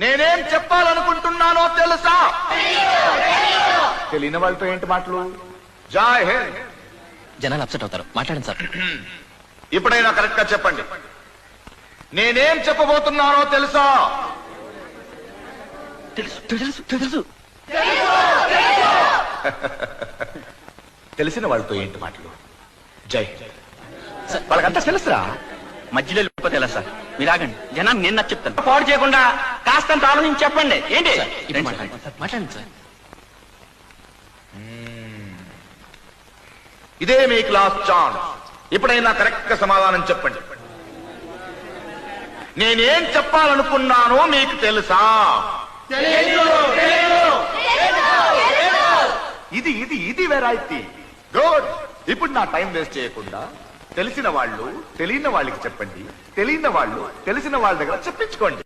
నేనేం చెప్పాలనుకుంటున్నానో తెలుసా? తెలియని వాళ్ళతో ఏంటి మాటలు? జై హింద్. జనాలు అప్సెట్ అవుతారు, మాట్లాడండి సార్. ఇప్పుడైనా కరెక్ట్ గా చెప్పండి, నేనేం చెప్పబోతున్నానో తెలుసా? తెలుసు తెలుసు తెలుసు. తెలిసిన వాళ్ళతో ఏంటి మాటలు? జై హింద్. వాళ్ళకంతా తెలుసురా. మధ్యలో వెళ్ళిపోతే ఎలా సార్? మీరు ఆగండి, జనాన్ని నేను నాకు చెప్తాను. పాడు చేయకుండా కాస్తంత ఆలోచించి చెప్పండి. ఏంటి ఇప్పుడు మాట్లాడండి సార్, మాట్లాడండి సార్. ఇదే మీ క్లాస్ ఛాన్స్. ఇప్పుడైనా కరెక్ట్ గా సమాధానం చెప్పండి. నేనేం చెప్పాలనుకున్నానో మీకు తెలుసా? ఇది ఇది ఇది వెరైటీ. గుడ్. ఇప్పుడు నా టైం వేస్ట్ చేయకుండా తెలిసిన వాళ్ళు తెలియని వాళ్ళకి చెప్పండి, తెలియని వాళ్ళు తెలిసిన వాళ్ళ దగ్గర చెప్పించుకోండి.